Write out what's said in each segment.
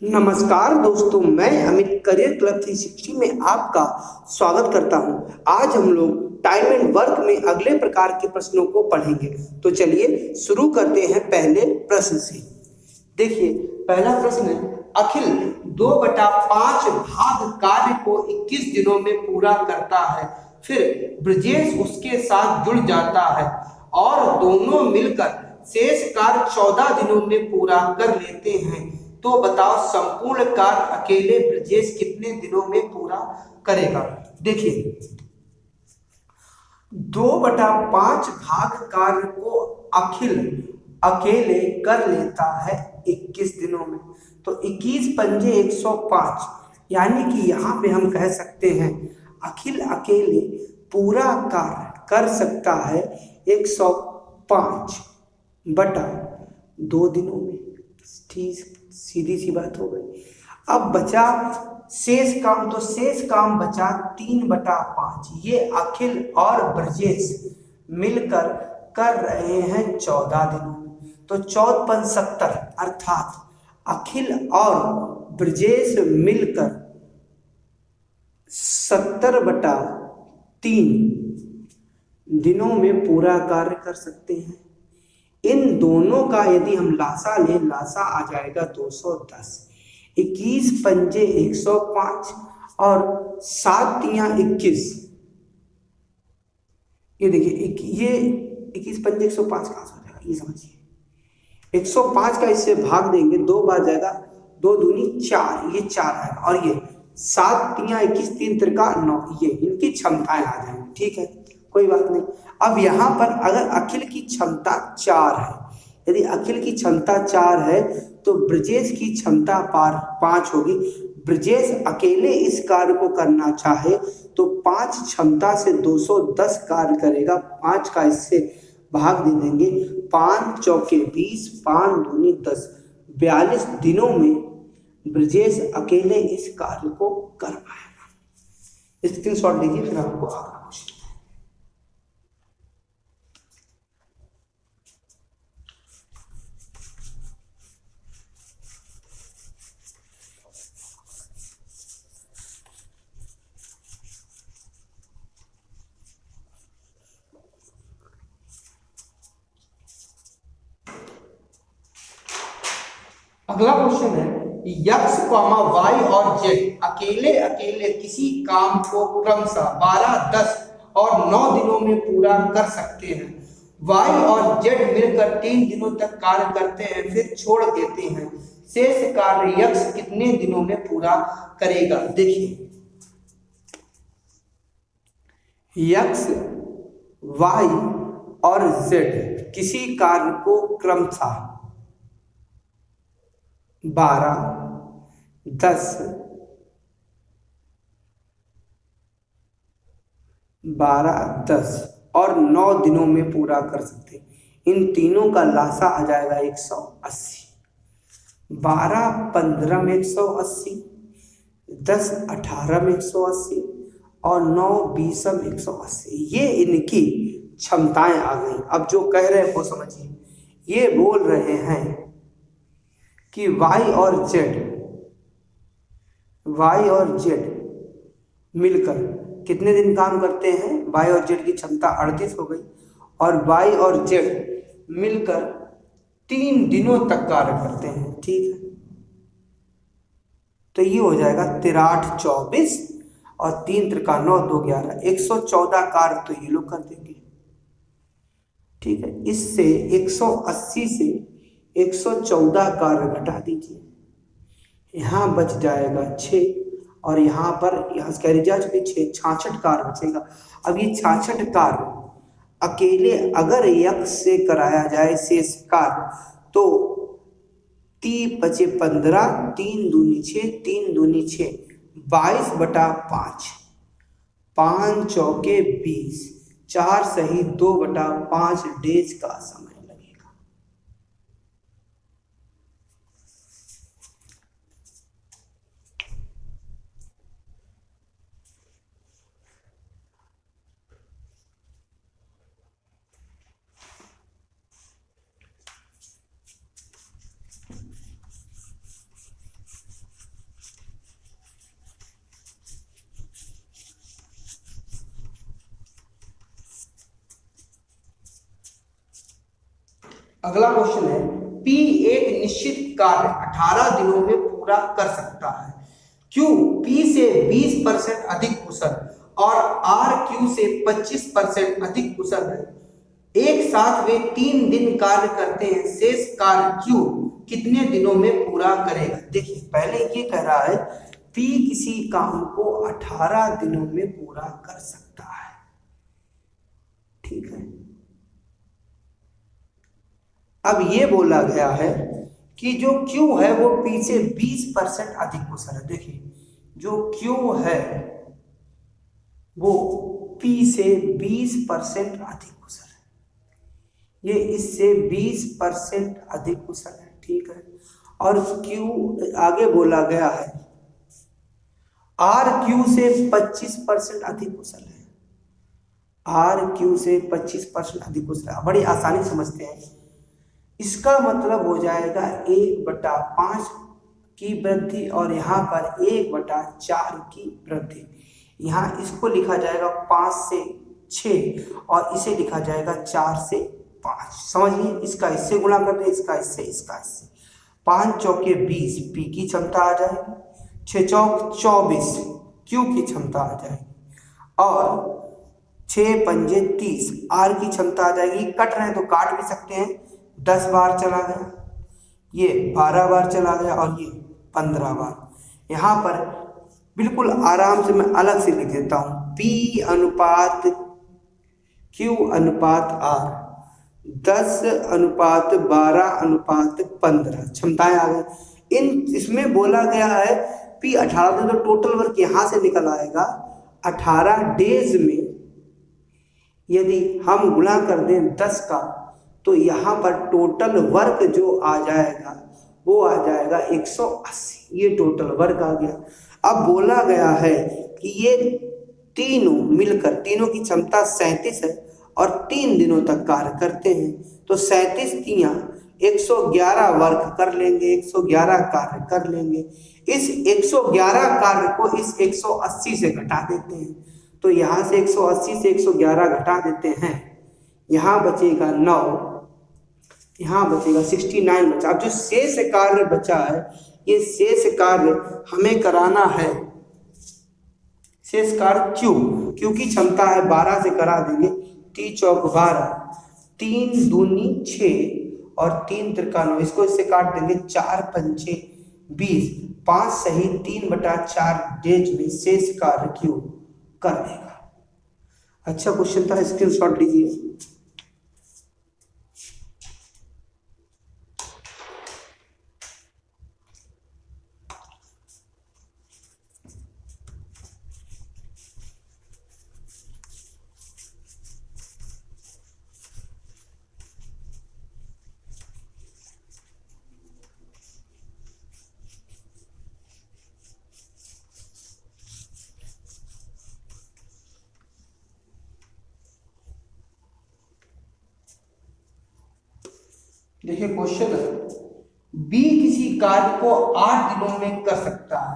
नमस्कार दोस्तों, मैं अमित करियर क्लब 360 में आपका स्वागत करता हूं। आज हम लोग टाइम एंड वर्क में अगले प्रकार के प्रश्नों को पढ़ेंगे। तो चलिए शुरू करते हैं पहले प्रश्न से। देखिए, पहला प्रश्न है, अखिल 2/5 भाग कार्य को 21 दिनों में पूरा करता है। फिर ब्रजेश उसके साथ जुड़ जाता है और दोनों मिलकर शेष कार्य 14 दिनों में पूरा कर लेते हैं। तो बताओ, संपूर्ण कार्य अकेले ब्रजेश कितने दिनों में पूरा करेगा। देखिए, 2/5 भाग कार्य को अखिल अकेले कर लेता है 21 दिनों में। तो 21 पंजे 105, यानी कि यहाँ पे हम कह सकते हैं अखिल अकेले पूरा कार्य कर सकता है 105 बटा 2 दिनों में। ठीक, सीधी सी बात हो गई। अब बचा शेष काम, तो शेष काम बचा 3/5। ये अखिल और ब्रजेश मिलकर कर रहे हैं 14 दिनों में। तो 14×5 = 70, अर्थात अखिल और ब्रजेश मिलकर 70/3 दिनों में पूरा कार्य कर सकते हैं। इन दोनों का यदि हम लासा लें, लासा आ जाएगा 210। 21 पंजे 105 और 7 तियां 21। ये देखिए, ये 21 पंजे 105 कहाँ से हो जाएगा, ये समझिए। 105 का इससे भाग देंगे, 2 बार जाएगा, 2 दूनी 4, ये 4 आएगा। और ये 7 तियां 21, 3 त्रिका 9, ये इनकी क्षमताएं आ जाएंगी। ठीक है, कोई बात नहीं। अब यहाँ पर अगर अखिल की क्षमता 4 है, यदि अखिल की क्षमता 4 है तो ब्रजेश की क्षमता 5 होगी। ब्रजेश अकेले इस कार्य को करना चाहे तो 5 क्षमता से 210 कार्य करेगा। 5 का इससे भाग दे देंगे, 5 चौके 20, 5 दूनी 10, 42 दिनों में ब्रजेश अकेले इस कार्य को कर पाएगा। स्क्रीनशॉट लीजिए, फिर आपको अगला क्वेश्चन। अगला क्वेश्चन है, यक्स कॉमा वाई और जेड अकेले अकेले किसी काम को क्रमशः 12, 10 और 9 दिनों में पूरा कर सकते हैं। वाई और जेड मिलकर 3 दिनों तक कार्य करते हैं, फिर छोड़ देते हैं। शेष कार्य यक्स कितने दिनों में पूरा करेगा। देखिए, यक्स, वाई और जेड किसी कार्य को क्रमशः 12, 10, 12, 10 और 9 दिनों में पूरा कर सकते हैं। इन तीनों का लासा आ जाएगा 180। 12 15 में 180, 10 18 में 180 और 9 20 में 180। ये इनकी क्षमताएं आ गई। अब जो कह रहे हैं वो समझिए, ये बोल रहे हैं कि वाई और जेड मिलकर कितने दिन काम करते हैं। वाई और जेड की क्षमता 38 हो गई, और वाई और जेड मिलकर 3 दिनों तक कार्य करते हैं। ठीक है, तो ये हो जाएगा 83 24 और 3 त्रिका 9, 2 11, 114 कार्य तो ये लोग कर देंगे। ठीक है, इससे 180 से 114 कार्य घटा दीजिए, यहाँ बच जाएगा 6, और यहाँ पर यहाँ से कैरी जा चुकी 6, 66 कार्य बचेगा। अब ये 66 कार्य अकेले अगर यक्स से कराया जाए शेष कार्य, तो 3 बचे 15, 3 दूनी 6, 3 दूनी 6, 22/5, 5 चौके 20, 4 सही 2/5 डेज का समय लगेगा। अगला क्वेश्चन है, P एक निश्चित कार्य 18 दिनों में पूरा कर सकता है। Q P से 20% अधिक कुशल और R Q से 25% अधिक कुशल है। एक साथ वे 3 दिन कार्य करते हैं, शेष कार्य Q कितने दिनों में पूरा करेगा। देखिए पहले ये कह रहा है P किसी काम को 18 दिनों में पूरा कर सकता है, ठीक है। अब ये बोला गया है कि जो Q है वो P से 20% अधिक कुशल है। देखिए जो Q है वो P से 20% अधिक कुशल है, ये इससे 20% अधिक कुशल है, ठीक है। और Q आगे बोला गया है R Q से 25% अधिक कुशल है, R Q से 25% अधिक कुशल है। बड़ी आसानी समझते हैं, इसका मतलब हो जाएगा 1/5 की वृद्धि और यहाँ पर 1/4 की वृद्धि। यहाँ इसको लिखा जाएगा 5 से 6 और इसे लिखा जाएगा 4 से 5। समझिए, इसका इससे गुणा कर दे, इसका इससे, इसका इससे। 5 चौके 20 P की क्षमता आ जाएगी, 6 चौक 24 Q की क्षमता आ जाएगी और 6 पंजे 30 R की क्षमता आ जाएगी। कट रहे हैं तो काट भी सकते हैं, 10 बार चला गया, ये 12 बार चला गया और ये 15 बार। यहाँ पर बिल्कुल आराम से मैं अलग से लिख देता हूँ, P अनुपात Q अनुपात R 10:12:15 क्षमताएं आ गई। इसमें बोला गया है P 18 दिन, तो टोटल वर्क यहाँ से निकल आएगा 18 डेज में यदि हम गुणा कर दें 10 का, तो यहाँ पर टोटल वर्क जो आ जाएगा वो आ जाएगा 180। ये टोटल वर्क आ गया। अब बोला गया है कि ये तीनों मिलकर, तीनों की क्षमता 37 है और 3 दिनों तक कार्य करते हैं, तो 37 तियां 111 वर्क कर लेंगे, 111 कार्य कर लेंगे। इस 111 कार्य को इस 180 से घटा देते हैं, तो यहाँ से 180 से 111 घटा देते हैं, यहाँ बचेगा 9, यहाँ बचेगा 69 बचा। अब जो शेष कार्य बचा है, ये शेष कार्य हमें कराना है, शेष कार्य Q की क्षमता है 12 से करा देंगे, 3 चौक 12, 3 दूनी 6 और 3 त्रिका 9, इसको इससे काट देंगे, 4 पंचे 20, 5 सही 3/4 डेज में शेष कार्य Q कर देगा। अच्छा क्वेश्चन था, स्क्रीनशॉट लीजिए। देखिए क्वेश्चन है, बी किसी कार्य को 8 दिनों में कर सकता है।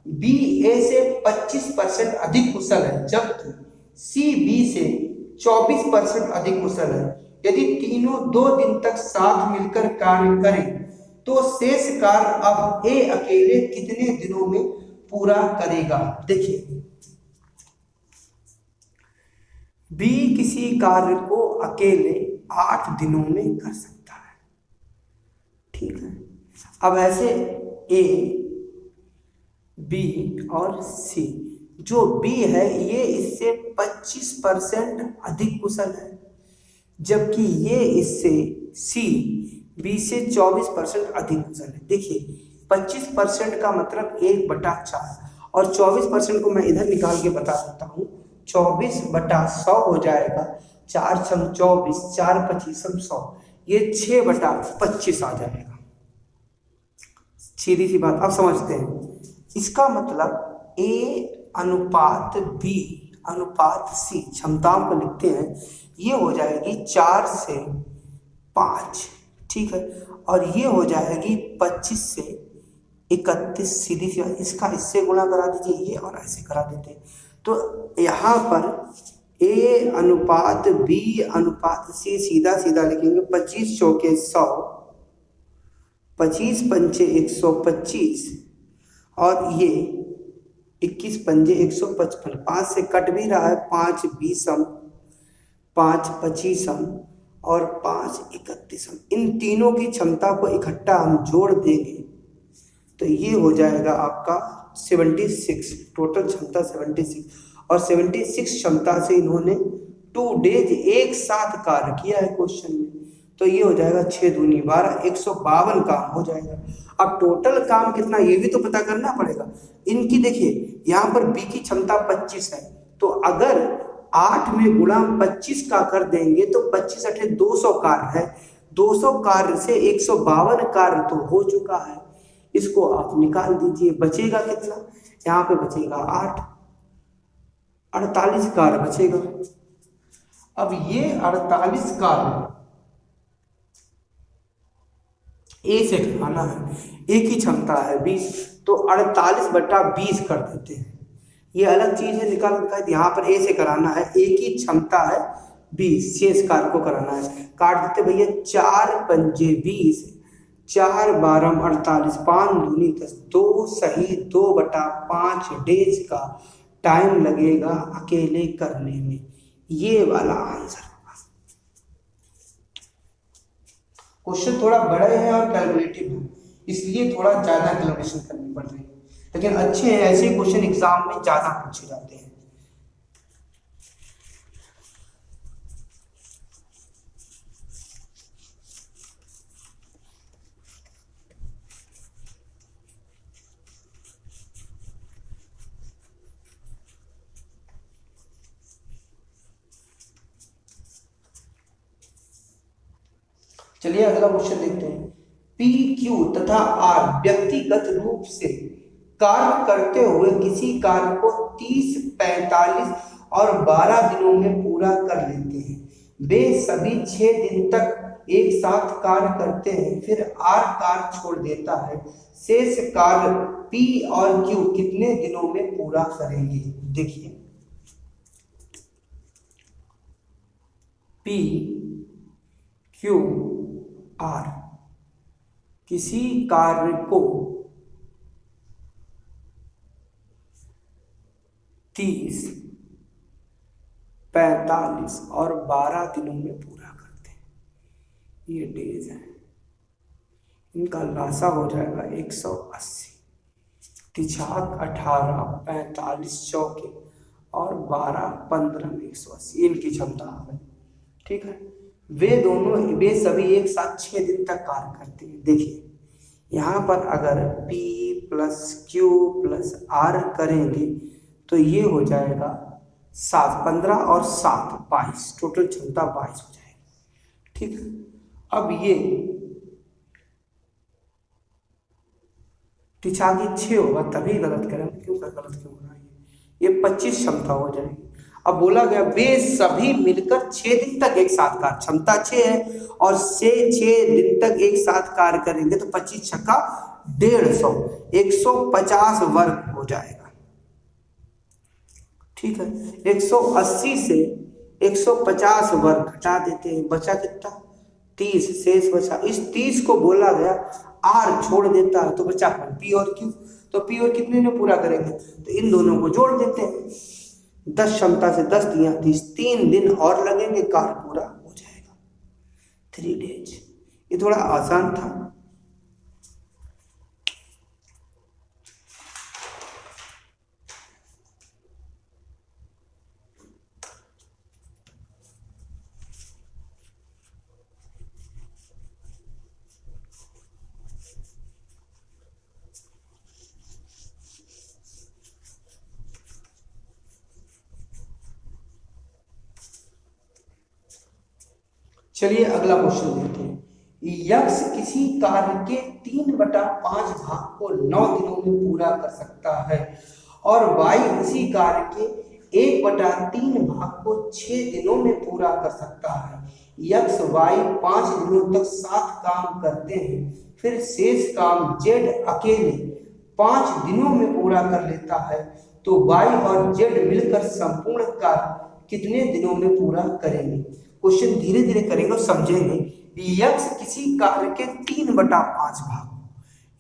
बी ए से 25% अधिक कुशल है, जबकि सी बी से 24% अधिक कुशल है। यदि तीनों 2 दिन तक साथ मिलकर कार्य करें तो शेष कार्य अब ए अकेले कितने दिनों में पूरा करेगा। देखिए बी किसी कार्य को अकेले 8 दिनों में कर सकता है, ठीक है। अब ऐसे ए बी और सी, जो बी है ये इससे 25% अधिक कुशल है, जबकि ये इससे सी बी से 24% अधिक कुशल है। देखिए 25% का मतलब 1/4 और 24% को मैं इधर निकाल के बता देता हूँ, 24/100 हो जाएगा, 4 छम 24, 4 पच्चीसम 100, ये 6/25 आ जाएगा। सीधी सी बात, अब समझते हैं। इसका मतलब ए अनुपात बी अनुपात सी क्षमताओं को लिखते हैं, ये हो जाएगी 4 से 5, ठीक है, और ये हो जाएगी 25 से 31। सीधी सी बात, इसका इससे गुणा करा दीजिए, ये और ऐसे करा देते हैं, तो यहाँ पर A अनुपात B अनुपात C, सीधा सीधा लिखेंगे 25 चौके 100, 25 पंचे 125 और ये 21 पंजे 155। 5 से कट भी रहा है, 5 बीसम, 5 पचीसम और 5 इकतीसम। इन तीनों की क्षमता को इकट्ठा हम जोड़ देंगे तो ये हो जाएगा आपका 76, टोटल क्षमता 76। और 76 क्षमता से इन्होंने 2 डेज एक साथ कार्य किया है क्वेश्चन में, तो ये हो जाएगा 6 दूनी 12, 152 काम हो जाएगा। अब टोटल काम कितना ये भी तो पता करना पड़ेगा। इनकी देखिए यहाँ पर बी की क्षमता 25 है, तो अगर 8 में गुणा 25 का कर देंगे तो 25 अठे 200 कार्य है, 200 कार्य से 152 कार्य तो हो चुका है, इसको आप निकाल दीजिए। बचेगा कितना, यहाँ पे बचेगा 8, 48 कार्य बचेगा। अब ये 48 कार्य ए से कराना है, ए की क्षमता है 20, तो 48/20 कर देते हैं। ये अलग चीज है, निकाल रखा है। यहाँ पर ए से कराना है, ए की क्षमता है 20, शेष कार्य को कराना है। काट देते भैया, 4 पंजे 20, 4 बारम 48, 5 दूनी 10, 2 सही 2/5 डेज का टाइम लगेगा अकेले करने में। ये वाला आंसर होगा। क्वेश्चन थोड़ा बड़े हैं और कैलकुलेटिव है, इसलिए थोड़ा ज्यादा कैलकुलेशन करनी पड़ रही है, लेकिन अच्छे हैं। ऐसे क्वेश्चन एग्जाम में ज्यादा पूछे जाते हैं। चलिए अगला क्वेश्चन देखते हैं। पी, क्यू तथा आर व्यक्तिगत रूप से कार्य करते हुए किसी कार्य को 30, 45 और 12 दिनों में पूरा कर लेते हैं। वे सभी 6 दिन तक एक साथ कार्य करते हैं, फिर आर कार्य छोड़ देता है। शेष कार्य पी और क्यू कितने दिनों में पूरा करेंगे? देखिए, पी, क्यू, आर किसी कार्य को 30, 45 और 12 दिनों में पूरा करते हैं। ये डेज है, इनका लासा हो जाएगा 180, 3 18, 45 चौके और 12 15 में 180 इनकी क्षमता है। ठीक है, वे सभी एक साथ 6 दिन तक कार्य करते हैं। देखिए यहाँ पर अगर P plus Q plus R करेंगे तो ये हो जाएगा 7, 15 और 7 22, टोटल क्षमता 22 हो जाएगी। ठीक है, अब ये 6 होगा, तभी गलत करेंगे, क्यों गलत क्यों हो रहा है? ये 25 क्षमता हो जाएगी। अब बोला गया वे सभी मिलकर 6 दिन तक एक साथ कार्य, क्षमता 6 है और से 6 दिन तक एक साथ कार्य करेंगे तो 25 छक्का 150, 150 वर्ग हो जाएगा। ठीक है, 180 से 150 वर्ग घटा देते हैं, बचा कितना? 30, शेष बचा। इस 30 को बोला गया आर छोड़ देता है तो बचा पी और क्यू, तो पी और कितने में पूरा करेंगे? तो इन दोनों को जोड़ देते हैं। 10 क्षमता से 10 दिया 30, 3 दिन और लगेंगे, कार्य पूरा हो जाएगा, 3 डेज। ये थोड़ा आसान था। चलिए अगला क्वेश्चन देखते हैं। यक्ष किसी कार्य के 3/5 भाग को 9 दिनों में पूरा कर सकता है और वाई उसी कार्य के 1/3 भाग को 6 दिनों में पूरा कर सकता है। यक्ष वाई 5 दिनों तक साथ काम करते हैं, फिर शेष काम जेड अकेले 5 दिनों में पूरा कर लेता है, तो वाई और जेड मिलकर संपूर्ण कार्य कितने दिनों में पूरा करेंगे। क्वेश्चन धीरे धीरे करेंगे और समझेंगे। यक्स किसी कार्य के 3/5 भाग,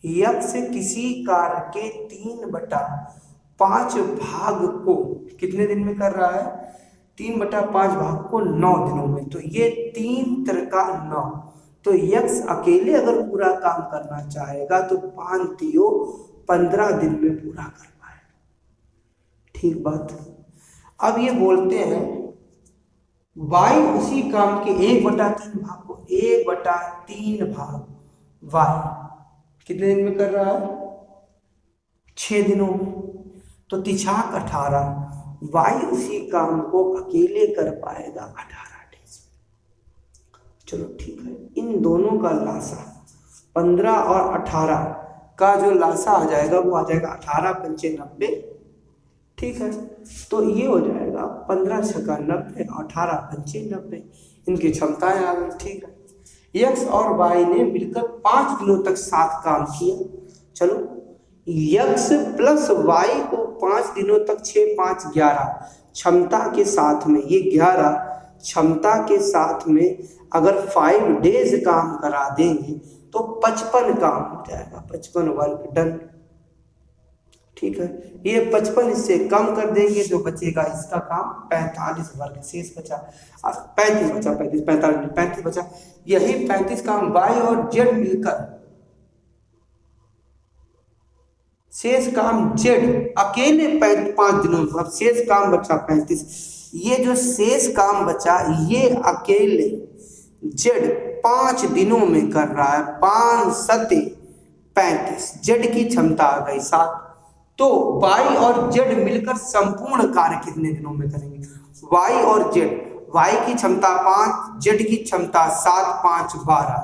यक्स किसी कार्य के 3/5 भाग को कितने दिन में कर रहा है, 3/5 भाग को 9 दिनों में। तो ये 3 3 9, तो यक्स अकेले अगर पूरा काम करना चाहेगा तो 5 3 15 दिन में पूरा कर पाएगा। ठीक बात। अब ये बोलते हैं वाई उसी काम के 1/3 भाग को 1/3 भाग वाई कितने दिन में कर रहा है, 6 दिनों में। तो तिछाक 18, वाई उसी काम को अकेले कर पाएगा 18 डेज। चलो ठीक है, इन दोनों का लासा 15 और 18 का जो लासा आ जाएगा वो आ जाएगा 18 पंचे 90। ठीक है, तो ये हो जाएगा 15 छक्का 90, 18 पंचे 90। इनकी क्षमताएं आ गई। ठीक है, यक्स और वाई ने मिलकर 5 दिनों तक साथ काम किया। चलो यक्स प्लस वाई को 5 दिनों तक 6 5 11 क्षमता के साथ में, ये 11 क्षमता के साथ में अगर 5 डेज काम करा देंगे तो 55 काम हो जाएगा, 55 वर्ग डन। ठीक है, ये 55 इससे कम कर देंगे, जो बचेगा इसका काम 45 वर्ग शेष बचा, 35 बचा, 35 बचा। यही 35 काम वाई और जेड मिलकर, शेष काम जेड अकेले 5 दिनों में, अब शेष काम बचा 35। ये जो शेष काम बचा ये अकेले जेड 5 दिनों में कर रहा है, 5 7 35, जेड की क्षमता आ गई 7। तो वाई और जेड मिलकर संपूर्ण कार्य कितने दिनों में करेंगे, वाई और जेड, वाई की क्षमता 5, जेड की क्षमता 7 5 12,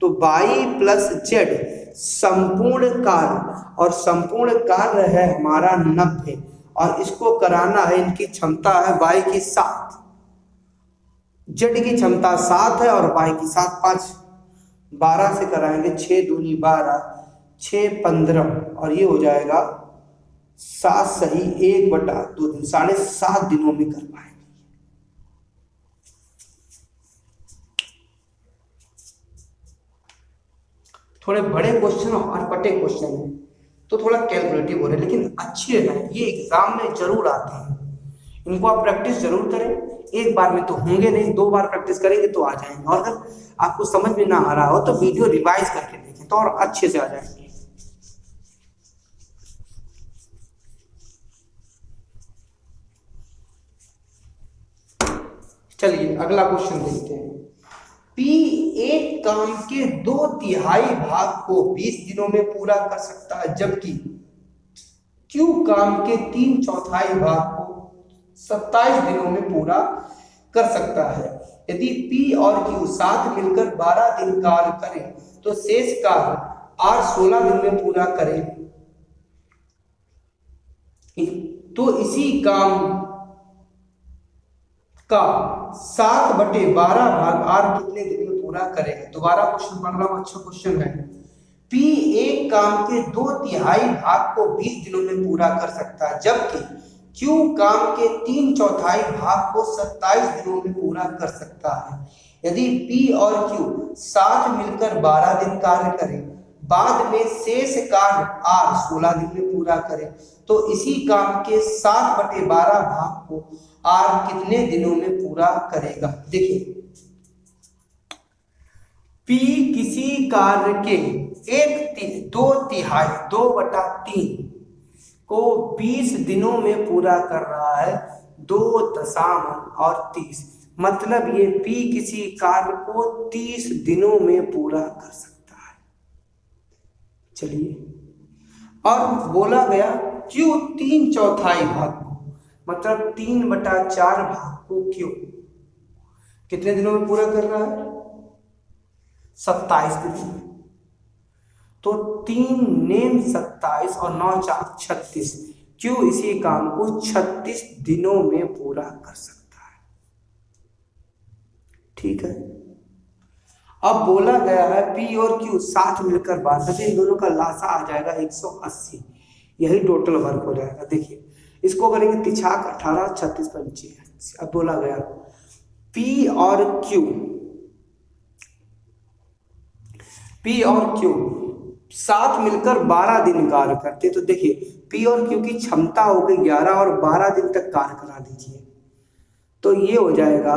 तो वाई प्लस जेड संपूर्ण कार्य, और संपूर्ण कार्य है हमारा 90 और इसको कराना है, इनकी क्षमता है वाई की 7, जेड की क्षमता 7 है और वाई की 7 5 12 से कराएंगे, 6 दूनी 12, 6 15 और ये हो जाएगा 7 सही 1/2 दिन, 7.5 दिनों में कर पाएंगे। थोड़े बड़े क्वेश्चन और कटे क्वेश्चन हैं तो थोड़ा कैलकुलेटिव हो रहे हैं, लेकिन अच्छे हैं, ये एग्जाम में जरूर आते हैं। इनको आप प्रैक्टिस जरूर करें, एक बार में तो होंगे नहीं, 2 बार प्रैक्टिस करेंगे तो आ जाएंगे। और अगर आपको समझ में ना आ रहा हो तो वीडियो रिवाइज करके देखें तो और अच्छे से आ जाएंगे। चलिए अगला क्वेश्चन देखते हैं। P एक काम के 2/3 भाग को 20 दिनों में पूरा कर सकता है, जबकि Q काम के 3/4 भाग को 27 दिनों में पूरा कर सकता है। यदि P और Q साथ मिलकर 12 दिन कार्य करें तो शेष कार्य R 16 दिन में पूरा करें, तो इसी काम का 7/12 भाग R कितने दिन में पूरा करेगा। दोबारा क्वेश्चन पढ़ रहा हूं, अच्छा क्वेश्चन है। P एक काम के 2/3 भाग को 20 दिनों में पूरा कर सकता है, जबकि Q काम के 3/4 भाग को 27 दिनों में पूरा कर सकता है। यदि P और Q साथ मिलकर 12 दिन कार्य करें, बाद में शेष कार्य R 16 दिन में पूरा करें, तो इसी काम के 7/12 भाग को R कितने दिनों में पूरा करेगा। देखिए P किसी कार्य के 2/3 को 20 दिनों में पूरा कर रहा है, 2.30, मतलब ये P किसी कार्य को 30 दिनों में पूरा कर सकता है। चलिए, और बोला गया Q 3/4 भाग को, मतलब 3/4 भाग को Q कितने दिनों में पूरा कर रहा है, 27 दिन में। तो 3 नेम 27 और 9 4 36, Q इसी काम को 36 दिनों में पूरा कर सकता है। ठीक है, अब बोला गया है P और Q साथ मिलकर बात, इन दोनों का लासा आ जाएगा 180, यही टोटल वर्क हो जाएगा। देखिए इसको करेंगे तिछाक 18 36 पंचे अब बोला गया P और Q साथ मिलकर 12 दिन कार्य करते। तो देखिए P और Q की क्षमता हो गई 11 और 12 दिन तक कार्य करा दीजिए, तो ये हो जाएगा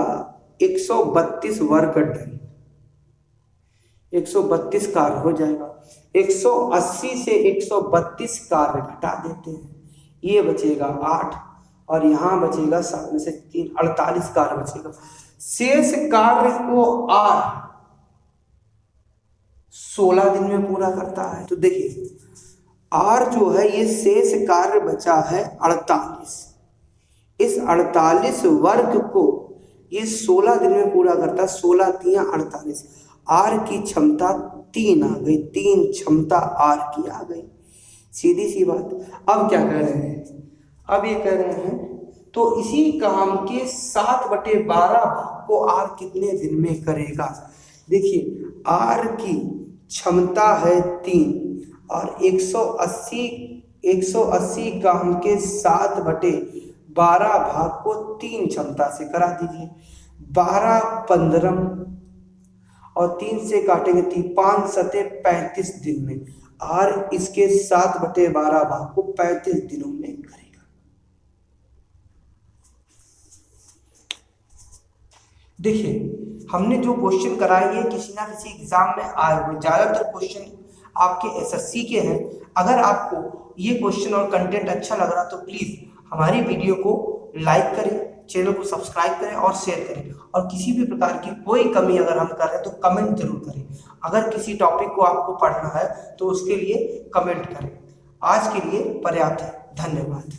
132 वर्ग टन, 132 कार्य हो जाएगा। 180 से 132 कार्य घटा देते हैं, ये बचेगा 8 और यहाँ बचेगा 7 में से 3, 48 कार्य बचेगा। शेष कार्य को R 16 दिन में पूरा करता है। तो देखिए R जो है ये शेष कार्य बचा है 48, इस 48 वर्ग को ये 16 दिन में पूरा करता है, 16 तियां 48। R की क्षमता 3 आ गई, 3 क्षमता R की आ गई, सीधी सी बात। अब क्या कह रहे हैं, अब ये कह रहे हैं तो इसी काम के 7/12 भाग को R कितने दिन में करेगा। देखिए R की क्षमता है 3 और 180 काम के 7/12 भाग को 3 क्षमता से करा दीजिए। 12 15 और 3 से काटेंगे 5 7 35 दिन में R इसके 7/12 भाग को 35 दिनों में करेगा। देखिए हमने जो क्वेश्चन कराए ये किसी ना किसी एग्जाम में आए हुए, ज्यादातर क्वेश्चन आपके एसएससी के हैं। अगर आपको ये क्वेश्चन और कंटेंट अच्छा लग रहा तो प्लीज हमारी वीडियो को लाइक करें, चैनल को सब्सक्राइब करें और शेयर करें, और किसी भी प्रकार की कोई कमी अगर हम कर रहे हैं तो कमेंट जरूर करें। अगर किसी टॉपिक को आपको पढ़ना है तो उसके लिए कमेंट करें। आज के लिए पर्याप्त है, धन्यवाद।